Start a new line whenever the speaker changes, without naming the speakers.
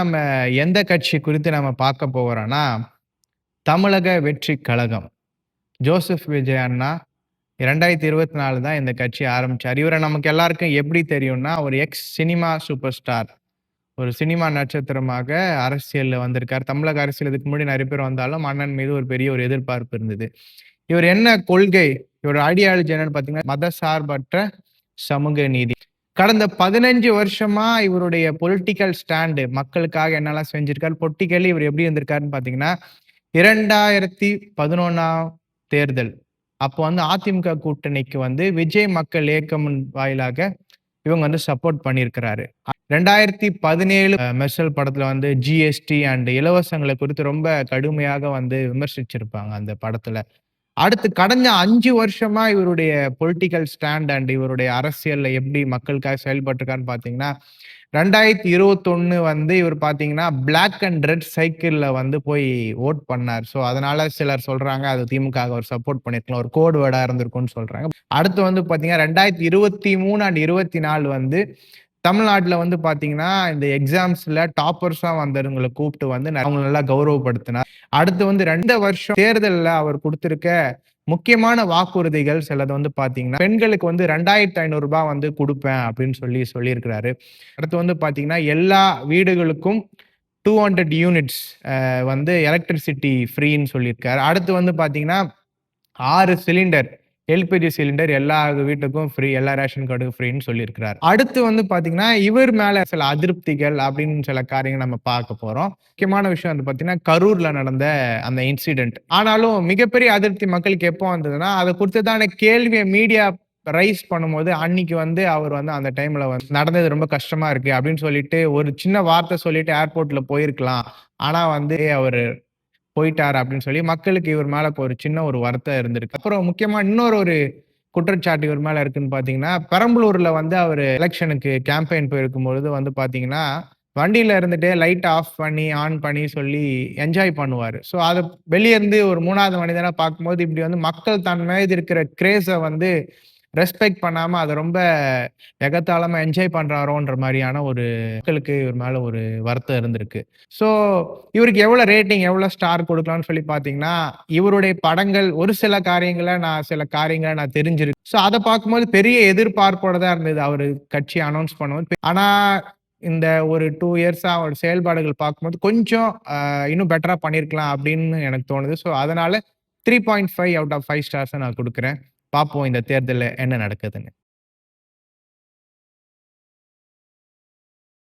நம்ம எந்த கட்சி குறித்து நம்ம பார்க்க போகிறோம்னா, தமிழக வெற்றிக் கழகம். ஜோசப் விஜய் அண்ணா 2024 தான் இந்த கட்சி ஆரம்பிச்சாரு. இவர நமக்கு எல்லாருக்கும் எப்படி தெரியும்னா, ஒரு எக்ஸ் சினிமா சூப்பர் ஸ்டார். ஒரு சினிமா நட்சத்திரமாக அரசியல்ல வந்திருக்கார். தமிழக அரசியல் இதுக்கு முன்னாடி நெறைய பேர் வந்தாலும், அண்ணன் மீது ஒரு பெரிய ஒரு எதிர்பார்ப்பு இருந்தது. இவர் என்ன கொள்கை, இவரோட ஐடியாலஜி என்னன்னு பார்த்தீங்கன்னா, மதசார்பற்ற சமூக நீதி. கடந்த 15 வருஷமா இவருடைய பொலிட்டிக்கல் ஸ்டாண்ட் மக்களுக்காக என்னெல்லாம் செஞ்சிருக்காரு, பொலிட்டிக்கலி இவர் எப்படி இருந்திருக்காருன்னு பார்த்தீங்கன்னா, 2011ஆம் தேர்தல். அப்போ வந்து அதிமுக கூட்டணிக்கு வந்து விஜய் மக்கள் இயக்கம் வாயிலாக இவங்க வந்து சப்போர்ட் பண்ணியிருக்கிறாரு. 2017 மெர்சல் படத்துல வந்து ஜிஎஸ்டி அண்ட் இலவசங்களை குறித்து ரொம்ப கடுமையாக வந்து விமர்சிச்சிருப்பாங்க அந்த படத்துல. அடுத்து கடந்த 5 வருஷமா இவருடைய பொலிட்டிக்கல் ஸ்டாண்ட் அண்ட் இவருடைய அரசியல்ல எப்படி மக்களுக்காக செயல்பட்டிருக்காருன்னு பார்த்தீங்கன்னா, 2021 வந்து இவர் பார்த்தீங்கன்னா, பிளாக் அண்ட் ரெட் சைக்கிள்ல வந்து போய் வோட் பண்ணார். ஸோ அதனால சிலர் சொல்றாங்க, அது திமுகவுக்கு அவர் சப்போர்ட் பண்ணியிருக்கலாம். ஒரு கோட் வேர்டா இருந்திருக்கும்னு சொல்றாங்க. அடுத்து வந்து பார்த்தீங்கன்னா, 2023 அண்ட் 24 வந்து தமிழ்நாட்டுல வந்து பார்த்தீங்கன்னா, இந்த எக்ஸாம்ஸ்ல டாப்பர்ஸா வந்தவங்கள கூப்பிட்டு வந்து அவங்கள நல்லா கௌரவப்படுத்தினார். அடுத்து வந்து 2 வருஷம் தேர்தல்ல அவர் குடுத்திருக்க முக்கியமான வாக்குறுதிகள் சிலது வந்து பார்த்தீங்கன்னா, பெண்களுக்கு வந்து ரூ. 2,500 வந்து குடுப்பேன் அப்படின்னு சொல்லியிருக்கிறாரு. அடுத்து வந்து பார்த்தீங்கன்னா, எல்லா வீடுகளுக்கும் 200 யூனிட்ஸ் வந்து எலக்ட்ரிசிட்டி ஃப்ரீன்னு சொல்லியிருக்காரு. அடுத்து வந்து பார்த்தீங்கன்னா, 6 சிலிண்டர் எல்பிஜி சிலிண்டர் எல்லா வீட்டுக்கும் ஃப்ரீ, எல்லா ரேஷன் கார்டுக்கும் ஃப்ரீன்னு சொல்லியிருக்கிறார். அடுத்து வந்து பார்த்தீங்கன்னா, இவர் மேல சில அதிருப்திகள் அப்படின்னு சில காரியங்கள் நம்ம பார்க்க போறோம். முக்கியமான விஷயம் வந்து பார்த்தீங்கன்னா, கரூர்ல நடந்த அந்த இன்சிடென்ட். ஆனாலும் மிகப்பெரிய அதிருப்தி மக்களுக்கு எப்போ வந்ததுன்னா, அத குறித்ததான கேள்விய மீடியா ரைஸ் பண்ணும்போது, அன்னைக்கு வந்து அவர் வந்து அந்த டைம்ல வந்து நடந்தது ரொம்ப கஷ்டமா இருக்கு அப்படின்னு சொல்லிட்டு, ஒரு சின்ன வார்த்தை சொல்லிட்டு ஏர்போர்ட்ல போயிருக்கலாம். ஆனா வந்து அவரு போயிட்டாரு அப்படின்னு சொல்லி மக்களுக்கு இவர் மேல ஒரு சின்ன ஒரு வருத்தம் இருந்திருக்கு. அப்புறம் முக்கியமா இன்னொரு ஒரு குற்றச்சாட்டு இவர் மேல இருக்குன்னு பார்த்தீங்கன்னா, பெரம்பலூர்ல வந்து அவரு எலக்ஷனுக்கு கேம்பெயின் போயிருக்கும்பொழுது வந்து பார்த்தீங்கன்னா, வண்டியில இருந்துட்டே லைட் ஆஃப் பண்ணி, ஆன் பண்ணி சொல்லி என்ஜாய் பண்ணுவாரு. ஸோ அத வெளிய இருந்து ஒரு 3வது மனிதனா பார்க்கும்போது, இப்படி வந்து மக்கள் தன் மீது இருக்கிற கிரேஸ வந்து ரெஸ்பெக்ட் பண்ணாம அத ரொம்ப எகத்தாளமா என்ஜாய் பண்றாரோன்ற மாரியான ஒரு மக்களுக்கு இவர் மேல ஒரு வருத்தம் இருந்திருக்கு. ஸோ இவருக்கு எவ்வளோ ரேட்டிங், எவ்வளோ ஸ்டார் குடுக்கலாம்னு சொல்லி பார்த்தீங்கன்னா, இவருடைய படங்கள் ஒரு சில காரியங்கள நான் தெரிஞ்சிருக்கு. ஸோ அத பார்க்கும்போது பெரிய எதிர்பார்ப்போட தான் இருந்தது அவரு கட்சி அனவுன்ஸ் பண்ணும்போது. ஆனா இந்த ஒரு 2 இயர்ஸா அவரோட செயல்பாடுகள் பார்க்கும்போது கொஞ்சம் இன்னும் பெட்டரா பண்ணியிருக்கலாம் அப்படின்னு எனக்கு தோணுது. ஸோ அதனால 3.5 அவுட் ஆஃப் 5 ஸ்டார்ஸ நான் குடுக்குறேன். பார்ப்போம் இந்த தேர்தல்ல என்ன நடக்குதுன்னு.